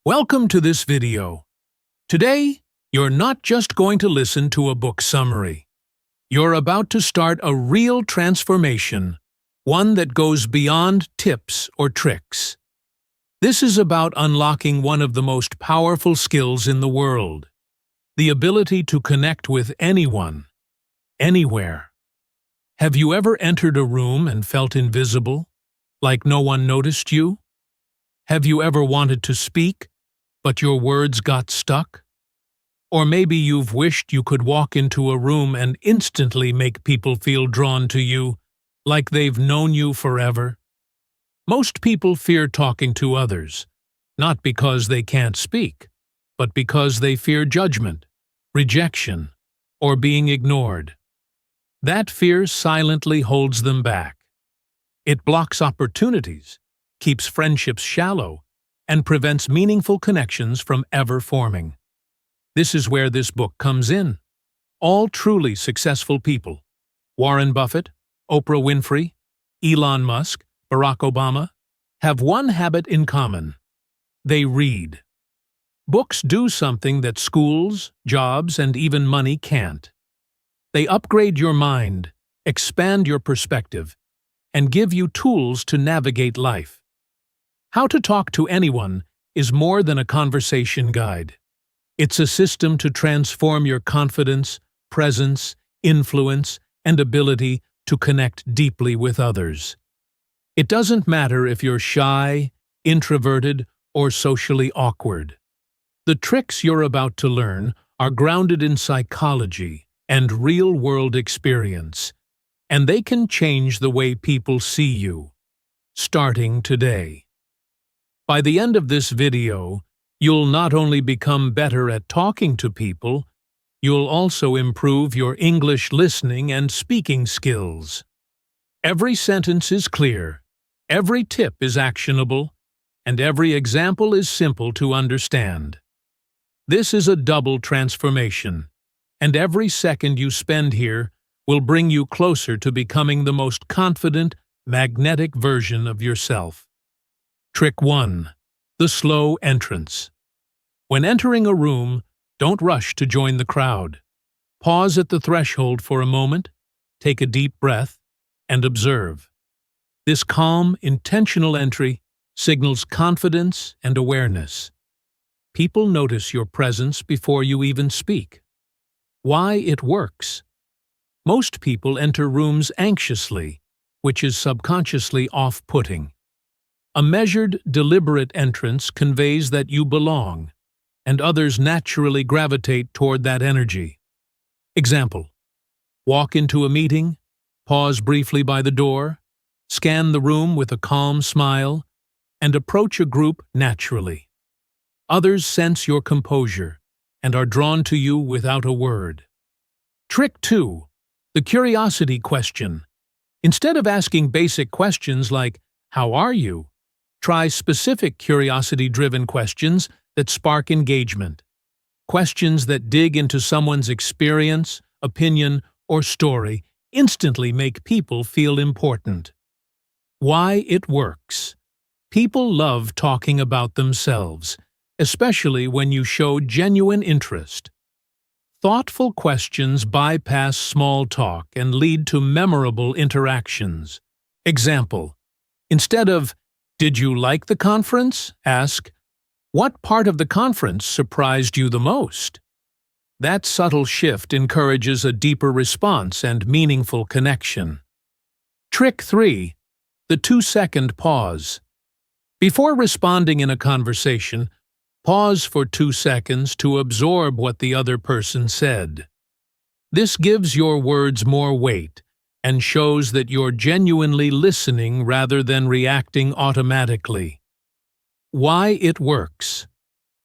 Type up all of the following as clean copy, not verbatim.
Welcome to this video. Today, you're not just going to listen to a book summary. You're about to start a real transformation, one that goes beyond tips or tricks. This is about unlocking one of the most powerful skills in the world, the ability to connect with anyone, anywhere. Have you ever entered a room and felt invisible, like no one noticed you? Have you ever wanted to speak, but your words got stuck? Or maybe you've wished you could walk into a room and instantly make people feel drawn to you, like they've known you forever. Most people fear talking to others, not because they can't speak, but because they fear judgment, rejection, or being ignored. That fear silently holds them back. It blocks opportunities, keeps friendships shallow, and prevents meaningful connections from ever forming. This is where this book comes in. All truly successful people, Warren Buffett, Oprah Winfrey, Elon Musk, Barack Obama, have one habit in common. They read. Books do something that schools, jobs, and even money can't. They upgrade your mind, expand your perspective, and give you tools to navigate life. How to Talk to Anyone is more than a conversation guide. It's a system to transform your confidence, presence, influence, and ability to connect deeply with others. It doesn't matter if you're shy, introverted, or socially awkward. The tricks you're about to learn are grounded in psychology and real-world experience, and they can change the way people see you, starting today. By the end of this video, you'll not only become better at talking to people, you'll also improve your English listening and speaking skills. Every sentence is clear, every tip is actionable, and every example is simple to understand. This is a double transformation, and every second you spend here will bring you closer to becoming the most confident, magnetic version of yourself. Trick 1. The slow entrance. When entering a room, don't rush to join the crowd. Pause at the threshold for a moment, take a deep breath, and observe. This calm, intentional entry signals confidence and awareness. People notice your presence before you even speak. Why it works. Most people enter rooms anxiously, which is subconsciously off-putting. A measured, deliberate entrance conveys that you belong, and others naturally gravitate toward that energy. Example: walk into a meeting, pause briefly by the door, scan the room with a calm smile, and approach a group naturally. Others sense your composure and are drawn to you without a word. Trick 2. The curiosity question. Instead of asking basic questions like, "How are you?" try specific curiosity-driven questions that spark engagement. Questions that dig into someone's experience, opinion, or story instantly make people feel important. Why it works. People love talking about themselves, especially when you show genuine interest. Thoughtful questions bypass small talk and lead to memorable interactions. Example: instead of, "Did you like the conference?" ask, "What part of the conference surprised you the most?" That subtle shift encourages a deeper response and meaningful connection. Trick 3. The 2-second pause. Before responding in a conversation, pause for 2 seconds to absorb what the other person said. This gives your words more weight and shows that you're genuinely listening rather than reacting automatically. Why it works.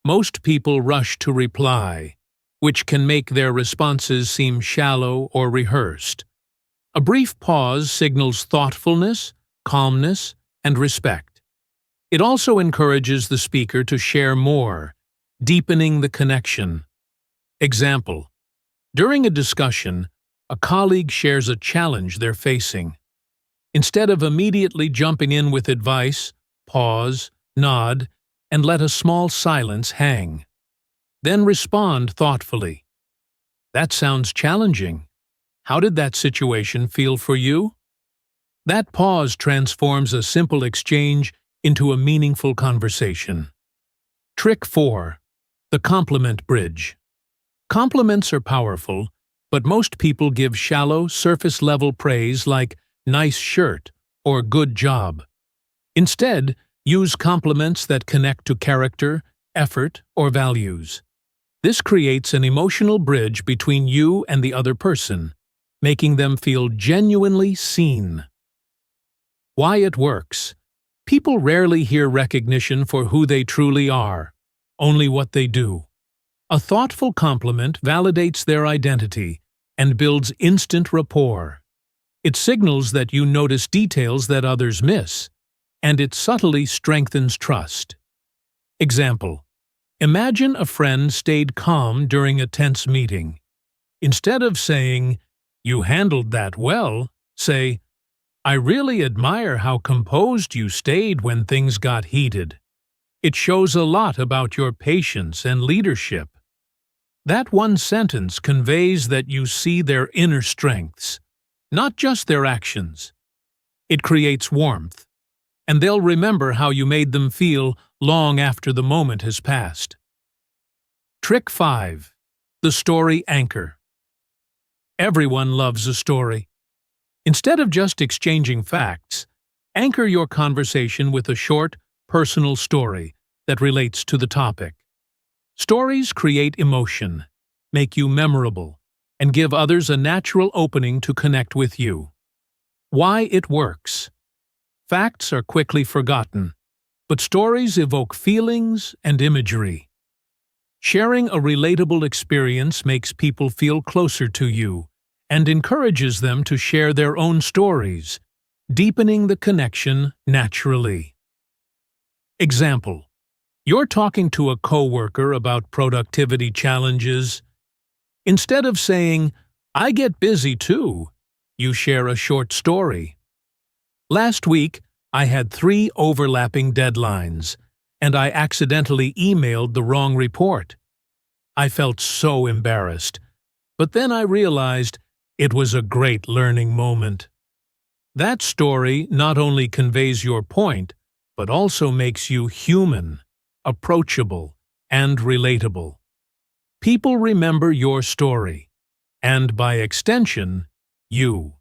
Most people rush to reply, which can make their responses seem shallow or rehearsed. A brief pause signals thoughtfulness, calmness, and respect. It also encourages the speaker to share more, deepening the connection. Example: during a discussion, a colleague shares a challenge they're facing. Instead of immediately jumping in with advice, pause, nod, and let a small silence hang. Then respond thoughtfully. That sounds challenging. How did that situation feel for you? That pause transforms a simple exchange into a meaningful conversation. Trick 4. The compliment bridge. Compliments are powerful, but most people give shallow, surface-level praise like nice shirt or good job. Instead, use compliments that connect to character, effort, or values. This creates an emotional bridge between you and the other person, making them feel genuinely seen. Why it works. People rarely hear recognition for who they truly are, only what they do. A thoughtful compliment validates their identity and builds instant rapport. It signals that you notice details that others miss, and it subtly strengthens trust. Example: imagine a friend stayed calm during a tense meeting. Instead of saying, "You handled that well," say, "I really admire how composed you stayed when things got heated." It shows a lot about your patience and leadership. That one sentence conveys that you see their inner strengths, not just their actions. It creates warmth, and they'll remember how you made them feel long after the moment has passed. Trick 5. The story anchor. Everyone loves a story. Instead of just exchanging facts, anchor your conversation with a short, personal story that relates to the topic. Stories create emotion, make you memorable, and give others a natural opening to connect with you. Why it works. Facts are quickly forgotten, but stories evoke feelings and imagery. Sharing a relatable experience makes people feel closer to you and encourages them to share their own stories, deepening the connection naturally. Example: you're talking to a coworker about productivity challenges. Instead of saying, "I get busy too," you share a short story. Last week, I had 3 overlapping deadlines, and I accidentally emailed the wrong report. I felt so embarrassed, but then I realized it was a great learning moment. That story not only conveys your point, but also makes you human, approachable, and relatable. People remember your story, and by extension, you.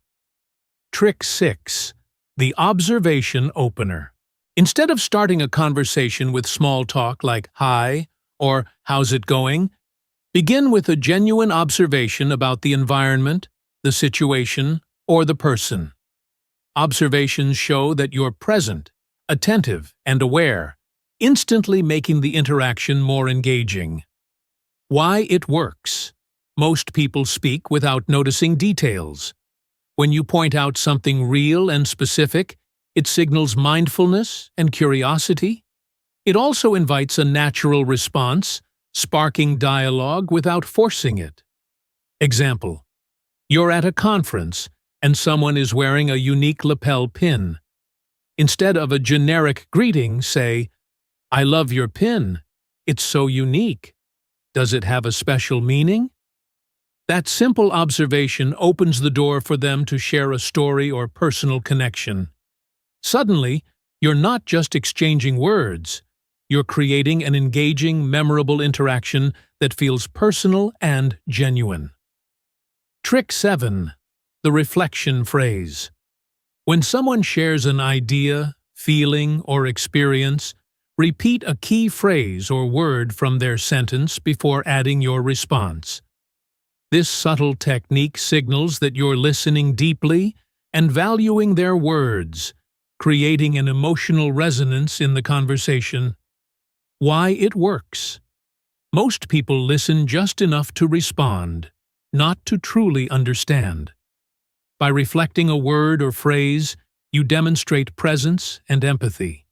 Trick 6. The observation opener. Instead of starting a conversation with small talk like "Hi" or "How's it going?", begin with a genuine observation about the environment, the situation, or the person. Observations show that you're present, attentive, and aware, instantly making the interaction more engaging. Why it works. Most people speak without noticing details. When you point out something real and specific, it signals mindfulness and curiosity. It also invites a natural response, sparking dialogue without forcing it. Example: you're at a conference and someone is wearing a unique lapel pin. Instead of a generic greeting, say, "I love your pin. It's so unique. Does it have a special meaning?" That simple observation opens the door for them to share a story or personal connection. Suddenly, you're not just exchanging words. You're creating an engaging, memorable interaction that feels personal and genuine. Trick 7. The reflection phrase. When someone shares an idea, feeling, or experience, repeat a key phrase or word from their sentence before adding your response. This subtle technique signals that you're listening deeply and valuing their words, creating an emotional resonance in the conversation. Why it works. Most people listen just enough to respond, not to truly understand. By reflecting a word or phrase, you demonstrate presence and empathy.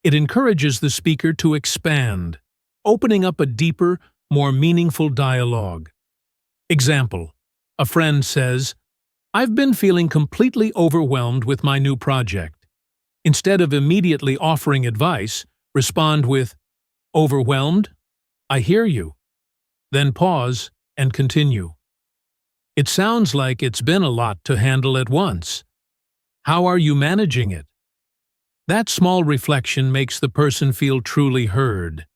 It encourages the speaker to expand, opening up a deeper, more meaningful dialogue. Example: a friend says, "I've been feeling completely overwhelmed with my new project." Instead of immediately offering advice, respond with, Overwhelmed? I hear you. Then pause and continue. It sounds like it's been a lot to handle at once. How are you managing it? That small reflection makes the person feel truly heard,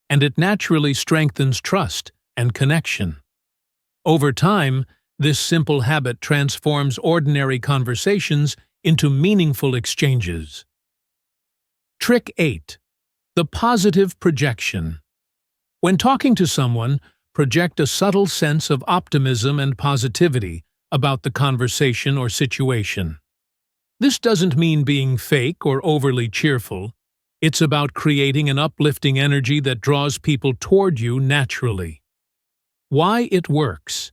and it naturally strengthens trust and connection. Over time, this simple habit transforms ordinary conversations into meaningful exchanges. Trick 8. The positive projection. When talking to someone, project a subtle sense of optimism and positivity about the conversation or situation. This doesn't mean being fake or overly cheerful. It's about creating an uplifting energy that draws people toward you naturally. Why it works.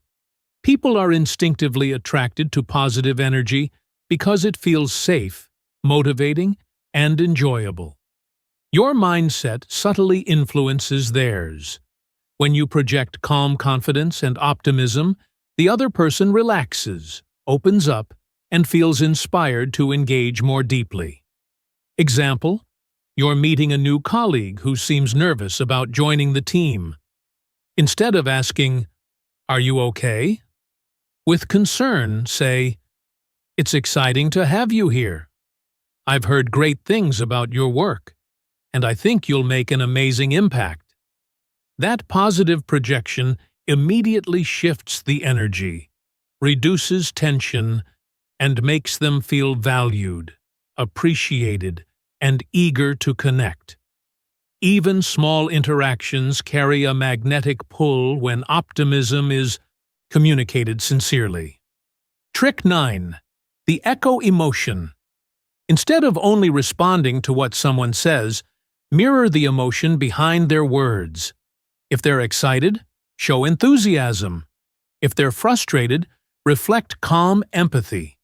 People are instinctively attracted to positive energy because it feels safe, motivating, and enjoyable. Your mindset subtly influences theirs. When you project calm confidence and optimism, the other person relaxes, opens up, and feels inspired to engage more deeply. Example: you're meeting a new colleague who seems nervous about joining the team. Instead of asking, "Are you okay?" with concern, say, "It's exciting to have you here. I've heard great things about your work, and I think you'll make an amazing impact." That positive projection immediately shifts the energy, reduces tension, and makes them feel valued, appreciated, and eager to connect. Even small interactions carry a magnetic pull when optimism is communicated sincerely. Trick 9. The echo emotion. Instead of only responding to what someone says, mirror the emotion behind their words. If they're excited, show enthusiasm. If they're frustrated, reflect calm empathy.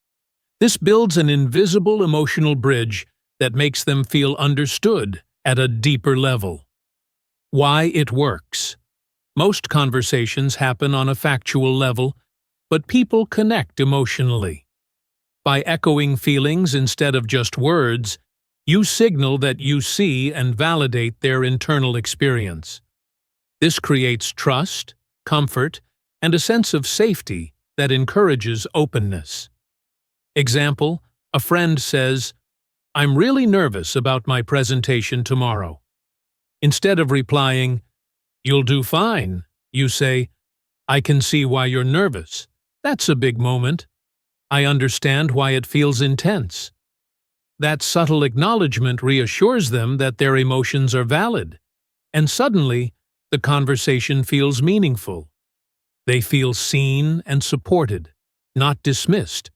This builds an invisible emotional bridge that makes them feel understood at a deeper level. Why it works. Most conversations happen on a factual level, but people connect emotionally. By echoing feelings instead of just words, you signal that you see and validate their internal experience. This creates trust, comfort, and a sense of safety that encourages openness. Example: a friend says, "I'm really nervous about my presentation tomorrow." Instead of replying, "You'll do fine," you say, "I can see why you're nervous. That's a big moment. I understand why it feels intense." That subtle acknowledgement reassures them that their emotions are valid, and suddenly, the conversation feels meaningful. They feel seen and supported, not dismissed,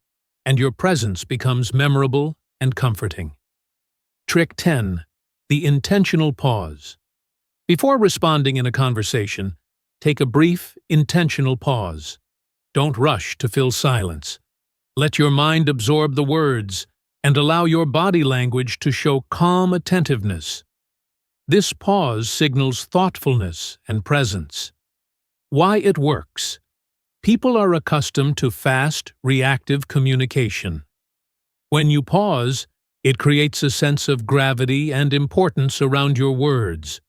and your presence becomes memorable and comforting. Trick 10. The intentional pause. Before responding in a conversation, take a brief, intentional pause. Don't rush to fill silence. Let your mind absorb the words, and allow your body language to show calm attentiveness. This pause signals thoughtfulness and presence. Why it works. People are accustomed to fast, reactive communication. When you pause, it creates a sense of gravity and importance around your words.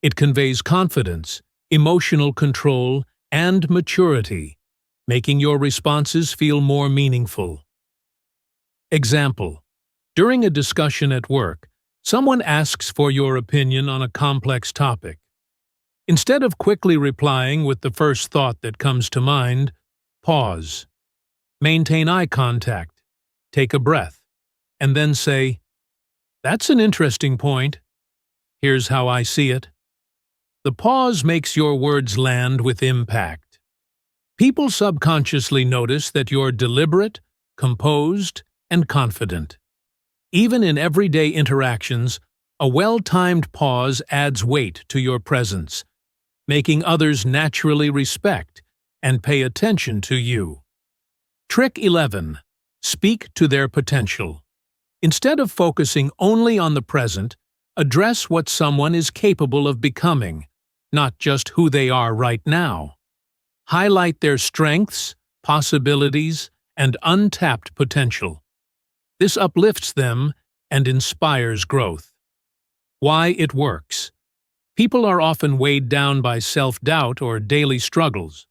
It conveys confidence, emotional control, and maturity, making your responses feel more meaningful. Example: during a discussion at work, someone asks for your opinion on a complex topic. Instead of quickly replying with the first thought that comes to mind, pause. Maintain eye contact, take a breath, and then say, "That's an interesting point. Here's how I see it." The pause makes your words land with impact. People subconsciously notice that you're deliberate, composed, and confident. Even in everyday interactions, a well-timed pause adds weight to your presence, making others naturally respect and pay attention to you. Trick 11. Speak to their potential. Instead of focusing only on the present, address what someone is capable of becoming, not just who they are right now. Highlight their strengths, possibilities, and untapped potential. This uplifts them and inspires growth. Why it works. People are often weighed down by self-doubt or daily struggles.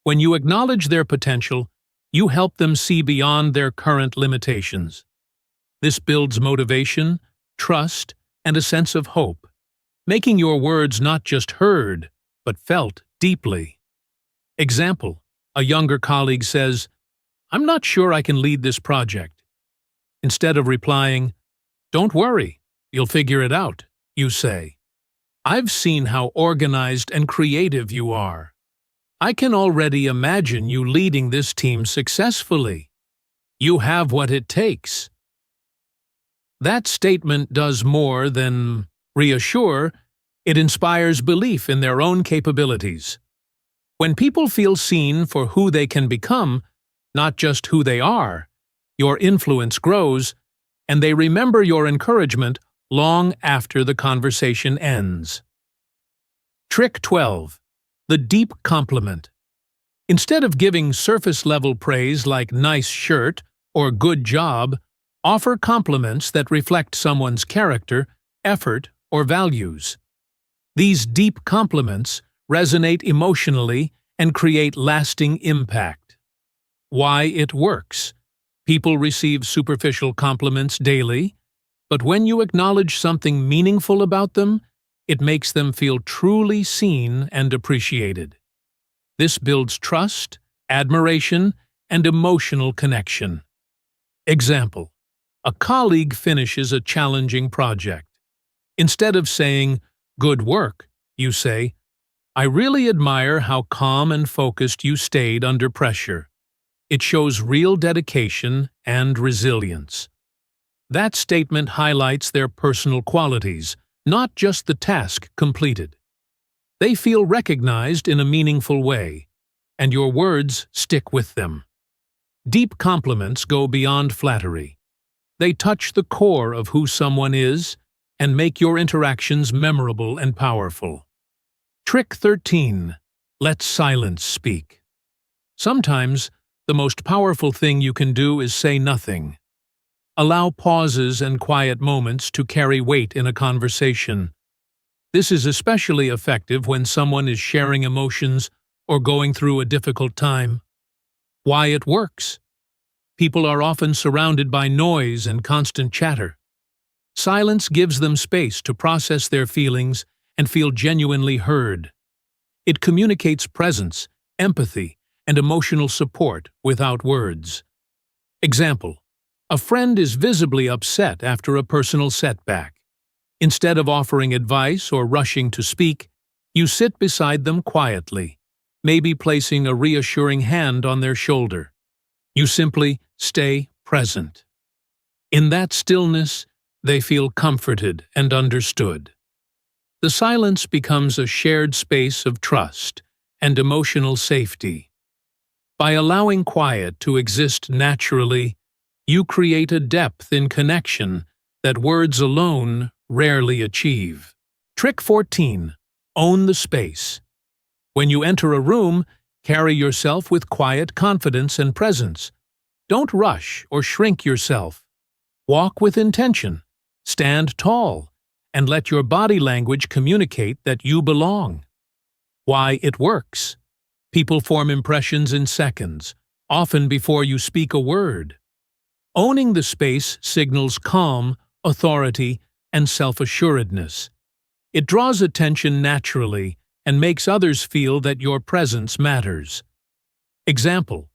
When you acknowledge their potential, you help them see beyond their current limitations. This builds motivation, trust, and a sense of hope, making your words not just heard, but felt deeply. Example: a younger colleague says, "I'm not sure I can lead this project." Instead of replying, "Don't worry, you'll figure it out," you say, "I've seen how organized and creative you are. I can already imagine you leading this team successfully. You have what it takes." That statement does more than reassure, it inspires belief in their own capabilities. When people feel seen for who they can become, not just who they are, your influence grows, and they remember your encouragement long after the conversation ends. Trick 12. The deep compliment. Instead of giving surface-level praise like "nice shirt" or "good job," offer compliments that reflect someone's character, effort, or values. These deep compliments resonate emotionally and create lasting impact. Why it works. People receive superficial compliments daily, but when you acknowledge something meaningful about them, it makes them feel truly seen and appreciated. This builds trust, admiration, and emotional connection. Example: a colleague finishes a challenging project. Instead of saying, "Good work," you say, "I really admire how calm and focused you stayed under pressure." It shows real dedication and resilience. That statement highlights their personal qualities, not just the task completed. They feel recognized in a meaningful way, and your words stick with them. Deep compliments go beyond flattery. They touch the core of who someone is and make your interactions memorable and powerful. Trick 13. Let silence speak. Sometimes, the most powerful thing you can do is say nothing. Allow pauses and quiet moments to carry weight in a conversation. This is especially effective when someone is sharing emotions or going through a difficult time. Why it works. People are often surrounded by noise and constant chatter. Silence gives them space to process their feelings and feel genuinely heard. It communicates presence, empathy, and emotional support without words. Example: a friend is visibly upset after a personal setback. Instead of offering advice or rushing to speak, you sit beside them quietly, maybe placing a reassuring hand on their shoulder. You simply stay present. In that stillness, they feel comforted and understood. The silence becomes a shared space of trust and emotional safety. By allowing quiet to exist naturally, you create a depth in connection that words alone rarely achieve. Trick 14. Own the space. When you enter a room, carry yourself with quiet confidence and presence. Don't rush or shrink yourself. Walk with intention. Stand tall, and let your body language communicate that you belong. Why it works. People form impressions in seconds, often before you speak a word. Owning the space signals calm, authority, and self-assuredness. It draws attention naturally and makes others feel that your presence matters. Example: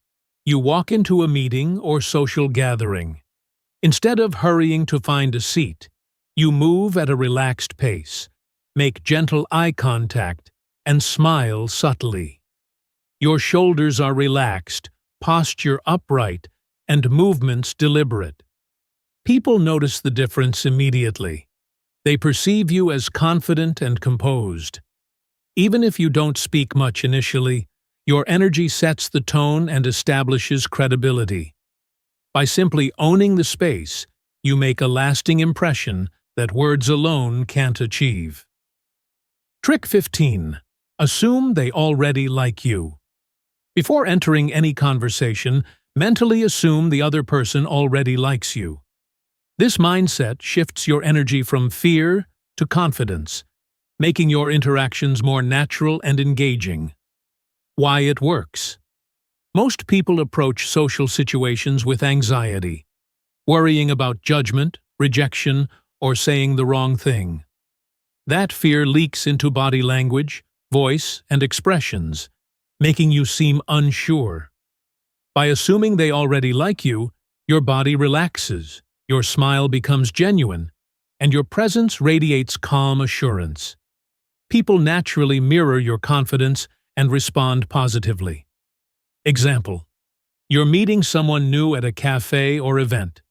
you walk into a meeting or social gathering. Instead of hurrying to find a seat, you move at a relaxed pace, make gentle eye contact, and smile subtly. Your shoulders are relaxed, posture upright, and movements deliberate. People notice the difference immediately. They perceive you as confident and composed. Even if you don't speak much initially, your energy sets the tone and establishes credibility. By simply owning the space, you make a lasting impression that words alone can't achieve. Trick 15. Assume they already like you. Before entering any conversation, mentally assume the other person already likes you. This mindset shifts your energy from fear to confidence, making your interactions more natural and engaging. Why it works. Most people approach social situations with anxiety, worrying about judgment, rejection, or saying the wrong thing. That fear leaks into body language, voice, and expressions, making you seem unsure. By assuming they already like you, your body relaxes, your smile becomes genuine, and your presence radiates calm assurance. People naturally mirror your confidence and respond positively. Example: you're meeting someone new at a cafe or event.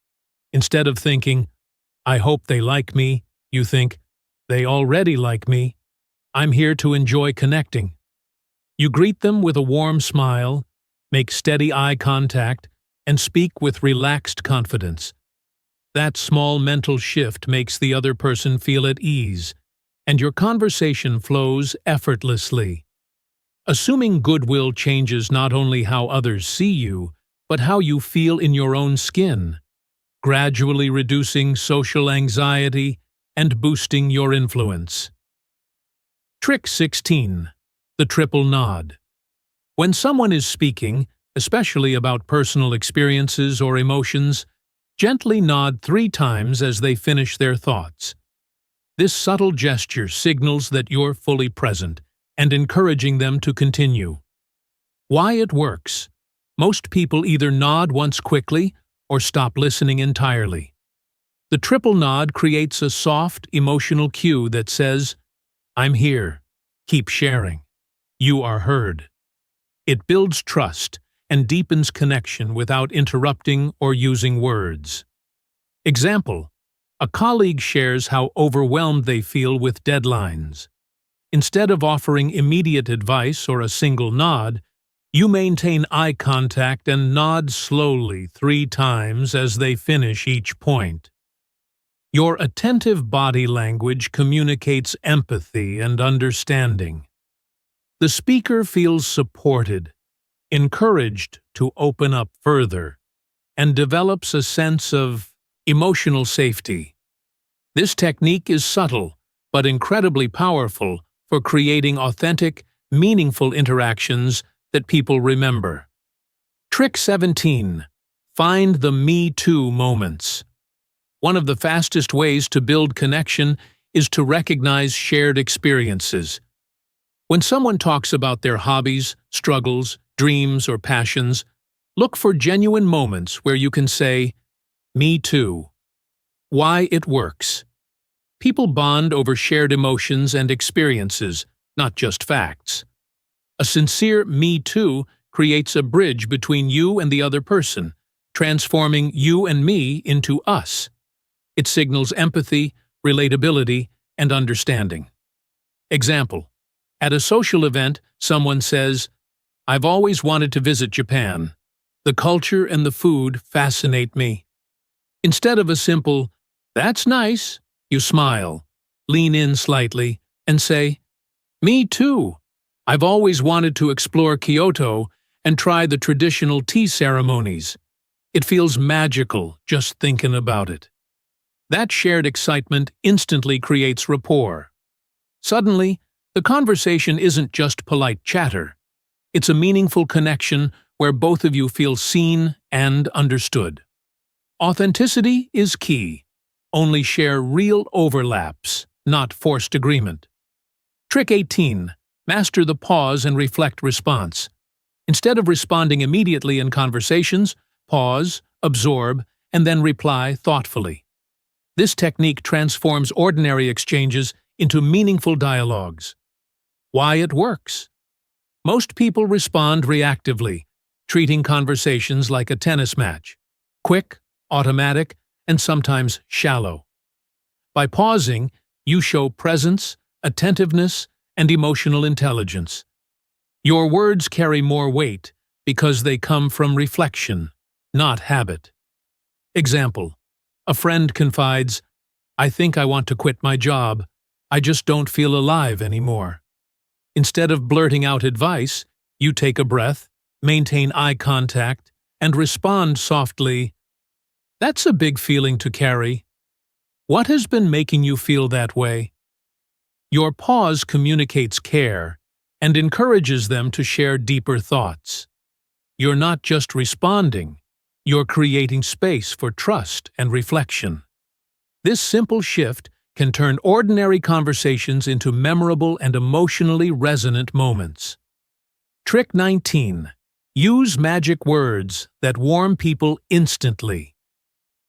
Instead of thinking, "I hope they like me," you think, "They already like me. I'm here to enjoy connecting." You greet them with a warm smile, make steady eye contact, and speak with relaxed confidence. That small mental shift makes the other person feel at ease, and your conversation flows effortlessly. Assuming goodwill changes not only how others see you, but how you feel in your own skin, gradually reducing social anxiety and boosting your influence. Trick 16. The triple nod. When someone is speaking, especially about personal experiences or emotions, gently nod 3 times as they finish their thoughts. This subtle gesture signals that you're fully present and encouraging them to continue. Why it works. Most people either nod once quickly or stop listening entirely. The triple nod creates a soft, emotional cue that says, "I'm here. Keep sharing. You are heard." It builds trust and deepens connection without interrupting or using words. Example: a colleague shares how overwhelmed they feel with deadlines. Instead of offering immediate advice or a single nod, you maintain eye contact and nod slowly 3 times as they finish each point. Your attentive body language communicates empathy and understanding. The speaker feels supported, encouraged to open up further, and develops a sense of emotional safety. This technique is subtle, but incredibly powerful for creating authentic, meaningful interactions that people remember. Trick 17. Find the Me Too moments. One of the fastest ways to build connection is to recognize shared experiences. When someone talks about their hobbies, struggles, dreams, or passions, look for genuine moments where you can say, "Me too." Why it works. People bond over shared emotions and experiences, not just facts. A sincere "me too" creates a bridge between you and the other person, transforming you and me into us. It signals empathy, relatability, and understanding. Example: at a social event, someone says, "I've always wanted to visit Japan. The culture and the food fascinate me." Instead of a simple, "That's nice," you smile, lean in slightly, and say, "Me too. I've always wanted to explore Kyoto and try the traditional tea ceremonies. It feels magical just thinking about it." That shared excitement instantly creates rapport. Suddenly, the conversation isn't just polite chatter. It's a meaningful connection where both of you feel seen and understood. Authenticity is key. Only share real overlaps, not forced agreement. Trick 18. Master the pause and reflect response. Instead of responding immediately in conversations, pause, absorb, and then reply thoughtfully. This technique transforms ordinary exchanges into meaningful dialogues. Why it works. Most people respond reactively, treating conversations like a tennis match. Quick, automatic, and sometimes shallow. By pausing, you show presence, attentiveness, and emotional intelligence. Your words carry more weight because they come from reflection, not habit. Example: a friend confides, "I think I want to quit my job. I just don't feel alive anymore." Instead of blurting out advice, you take a breath, maintain eye contact, and respond softly, "That's a big feeling to carry. What has been making you feel that way?" Your pause communicates care and encourages them to share deeper thoughts. You're not just responding, you're creating space for trust and reflection. This simple shift can turn ordinary conversations into memorable and emotionally resonant moments. Trick 19. Use magic words that warm people instantly.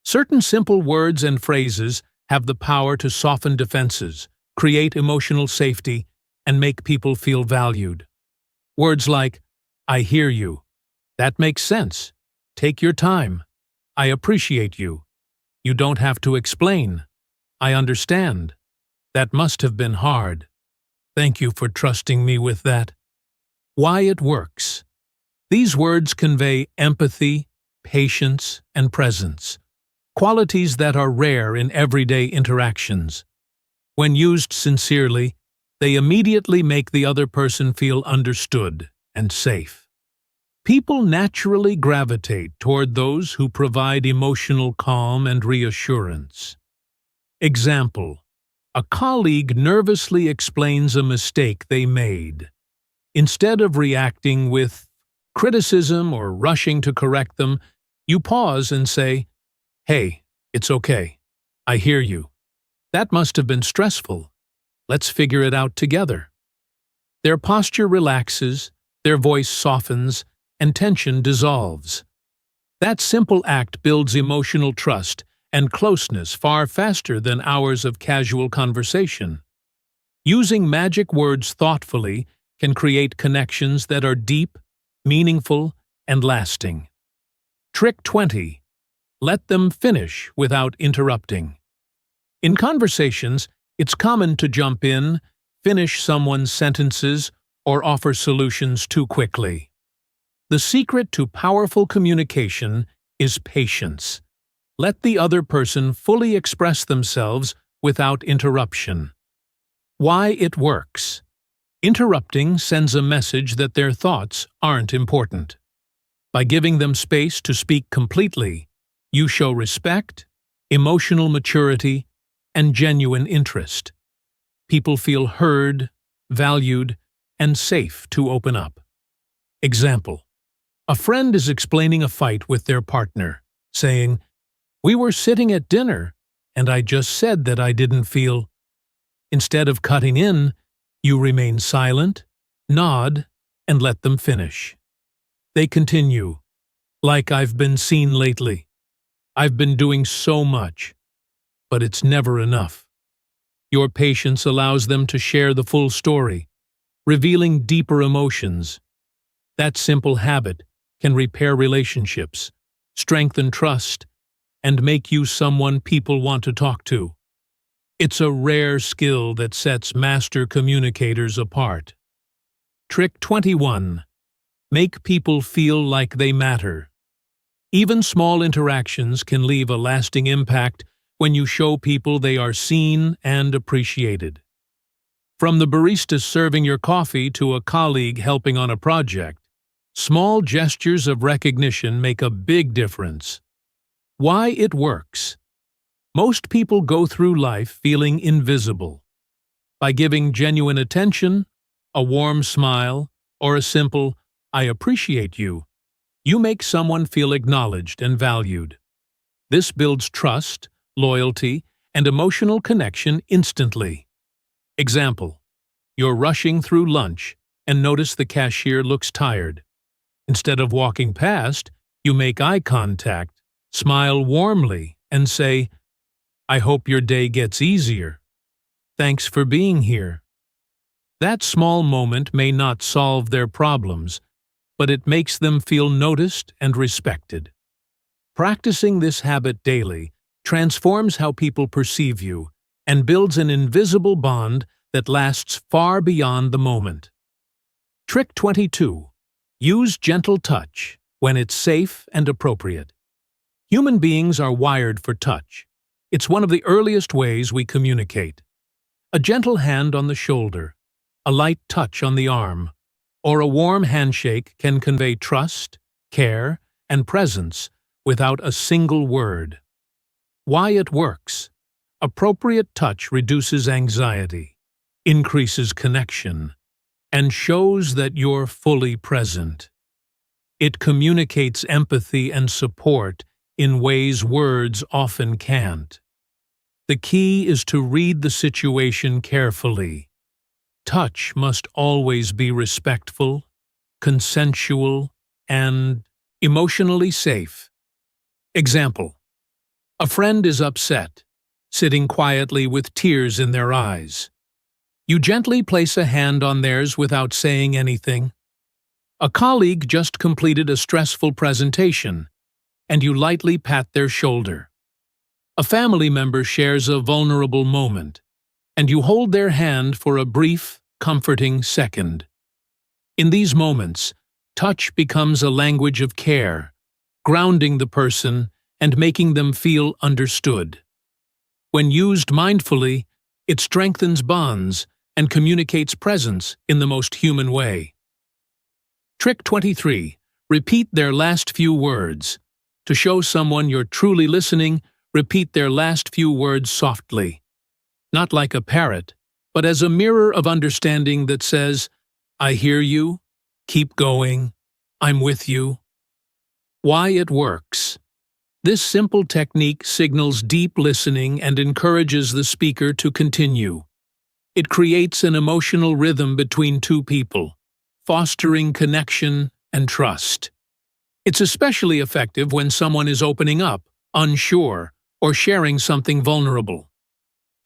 Certain simple words and phrases have the power to soften defenses, create emotional safety, and make people feel valued. Words like, "I hear you," "That makes sense," "Take your time," "I appreciate you," "You don't have to explain," "I understand," "That must have been hard," "Thank you for trusting me with that." Why it works. These words convey empathy, patience, and presence, qualities that are rare in everyday interactions. When used sincerely, they immediately make the other person feel understood and safe. People naturally gravitate toward those who provide emotional calm and reassurance. Example: a colleague nervously explains a mistake they made. Instead of reacting with criticism or rushing to correct them, you pause and say, "Hey, it's okay. I hear you. That must have been stressful. Let's figure it out together." Their posture relaxes, their voice softens, and tension dissolves. That simple act builds emotional trust and closeness far faster than hours of casual conversation. Using magic words thoughtfully can create connections that are deep, meaningful, and lasting. Trick 20. Let them finish without interrupting. In conversations, it's common to jump in, finish someone's sentences, or offer solutions too quickly. The secret to powerful communication is patience. Let the other person fully express themselves without interruption. Why it works. Interrupting sends a message that their thoughts aren't important. By giving them space to speak completely, you show respect, emotional maturity, and genuine interest. People feel heard, valued, and safe to open up. Example: a friend is explaining a fight with their partner, saying, "We were sitting at dinner, and I just said that I didn't feel." Instead of cutting in, you remain silent, nod, and let them finish. They continue, "Like I've been seen lately. I've been doing so much, but it's never enough." Your patience allows them to share the full story, revealing deeper emotions. That simple habit can repair relationships, strengthen trust, and make you someone people want to talk to. It's a rare skill that sets master communicators apart. Trick 21. Make people feel like they matter. Even small interactions can leave a lasting impact when you show people they are seen and appreciated. From the barista serving your coffee to a colleague helping on a project, small gestures of recognition make a big difference. Why it works. Most people go through life feeling invisible. By giving genuine attention, a warm smile, or a simple, "I appreciate you," you make someone feel acknowledged and valued. This builds trust, loyalty, and emotional connection instantly. Example: you're rushing through lunch and notice the cashier looks tired. Instead of walking past, you make eye contact, smile warmly, and say, "I hope your day gets easier. Thanks for being here." That small moment may not solve their problems, but it makes them feel noticed and respected. Practicing this habit daily transforms how people perceive you and builds an invisible bond that lasts far beyond the moment. Trick 22. Use gentle touch when it's safe and appropriate. Human beings are wired for touch. It's one of the earliest ways we communicate. A gentle hand on the shoulder, a light touch on the arm, or a warm handshake can convey trust, care, and presence without a single word. Why it works. Appropriate touch reduces anxiety. increases connection, and shows that you're fully present. It communicates empathy and support in ways words often can't. The key is to read the situation carefully. Touch must always be respectful, consensual, and emotionally safe. Example: a friend is upset, sitting quietly with tears in their eyes. You gently place a hand on theirs without saying anything. A colleague just completed a stressful presentation, and you lightly pat their shoulder. A family member shares a vulnerable moment, and you hold their hand for a brief, comforting second. In these moments, touch becomes a language of care, grounding the person and making them feel understood. When used mindfully, it strengthens bonds and communicates presence in the most human way. Trick 23. Repeat their last few words. To show someone you're truly listening, repeat their last few words softly. Not like a parrot, but as a mirror of understanding that says, "I hear you, keep going, I'm with you." Why it works. This simple technique signals deep listening and encourages the speaker to continue. It creates an emotional rhythm between two people, fostering connection and trust. It's especially effective when someone is opening up, unsure, or sharing something vulnerable.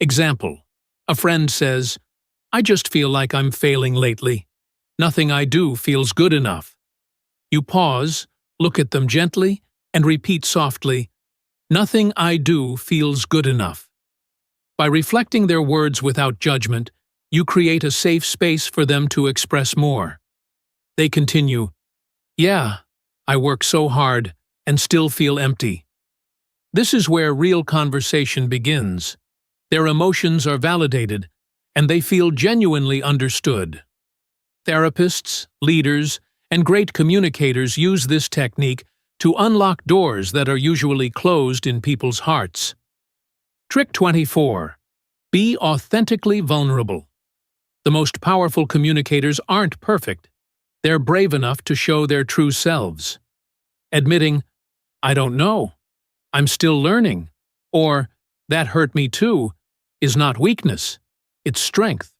Example: a friend says, "I just feel like I'm failing lately. Nothing I do feels good enough." You pause, look at them gently, and repeat softly, "Nothing I do feels good enough." By reflecting their words without judgment, you create a safe space for them to express more. They continue, "Yeah, I work so hard and still feel empty." This is where real conversation begins. Their emotions are validated, and they feel genuinely understood. Therapists, leaders, and great communicators use this technique to unlock doors that are usually closed in people's hearts. Trick 24. Be authentically vulnerable. The most powerful communicators aren't perfect. They're brave enough to show their true selves. Admitting, "I don't know, I'm still learning," or "that hurt me too," is not weakness, it's strength.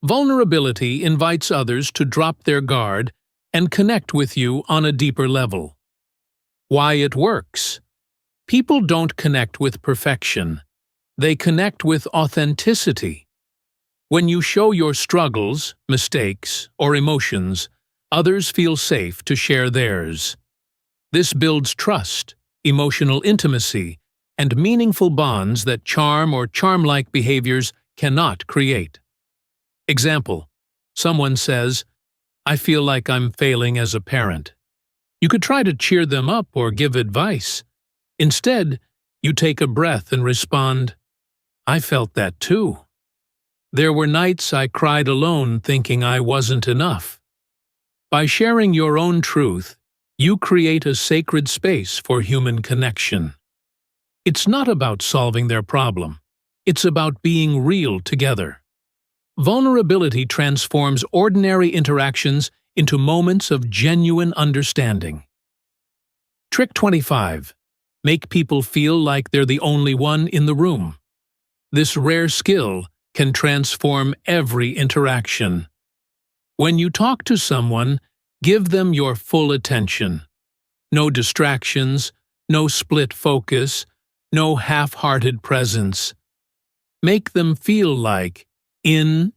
Vulnerability invites others to drop their guard and connect with you on a deeper level. Why it works. People don't connect with perfection. They connect with authenticity. When you show your struggles, mistakes, or emotions, others feel safe to share theirs. This builds trust, emotional intimacy, and meaningful bonds that charm or charm-like behaviors cannot create. Example: someone says, "I feel like I'm failing as a parent." You could try to cheer them up or give advice. Instead, you take a breath and respond, "I felt that too. There were nights I cried alone thinking I wasn't enough." By sharing your own truth, you create a sacred space for human connection. It's not about solving their problem. It's about being real together. Vulnerability transforms ordinary interactions into moments of genuine understanding. Trick 25. Make people feel like they're the only one in the room. This rare skill can transform every interaction. When you talk to someone, give them your full attention. No distractions, no split focus, no half-hearted presence. Make them feel like, in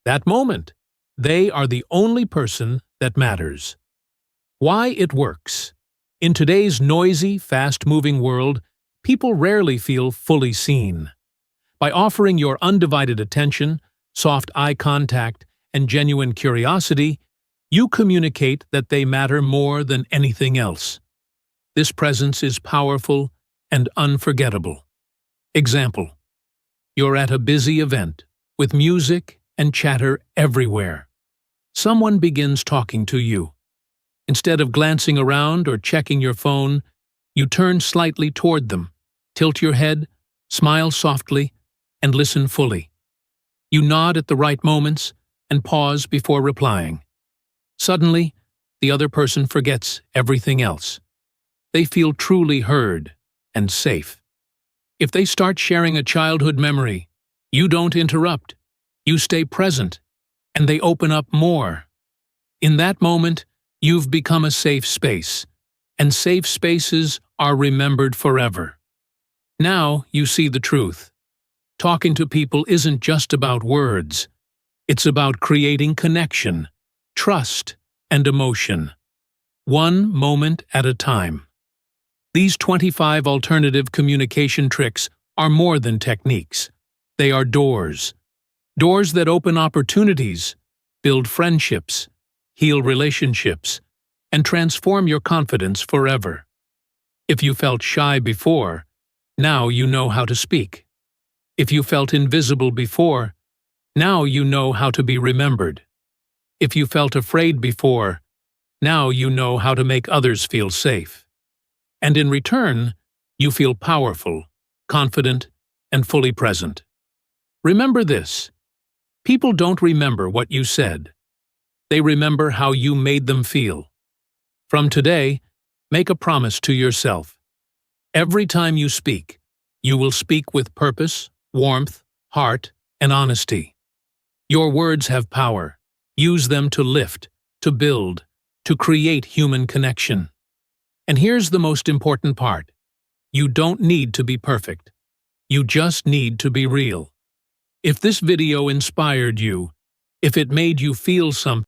that moment, they are the only person that matters. Why it works. In today's noisy, fast-moving world, people rarely feel fully seen. By offering your undivided attention, soft eye contact, and genuine curiosity, you communicate that they matter more than anything else. This presence is powerful and unforgettable. Example: you're at a busy event, with music and chatter everywhere. Someone begins talking to you. Instead of glancing around or checking your phone, you turn slightly toward them, tilt your head, smile softly, and listen fully. You nod at the right moments and pause before replying. Suddenly, the other person forgets everything else. They feel truly heard and safe. If they start sharing a childhood memory, you don't interrupt. You stay present, and they open up more. In that moment, you've become a safe space, and safe spaces are remembered forever. Now you see the truth. Talking to people isn't just about words. It's about creating connection, trust, and emotion. One moment at a time. These 25 alternative communication tricks are more than techniques. They are doors. Doors that open opportunities, build friendships, heal relationships, and transform your confidence forever. If you felt shy before, now you know how to speak. If you felt invisible before, now you know how to be remembered. If you felt afraid before, now you know how to make others feel safe. And in return, you feel powerful, confident, and fully present. Remember this: people don't remember what you said. They remember how you made them feel. From today, make a promise to yourself. Every time you speak, you will speak with purpose, warmth, heart, and honesty. Your words have power. Use them to lift, to build, to create human connection. And here's the most important part. You don't need to be perfect. You just need to be real. If this video inspired you, if it made you feel something,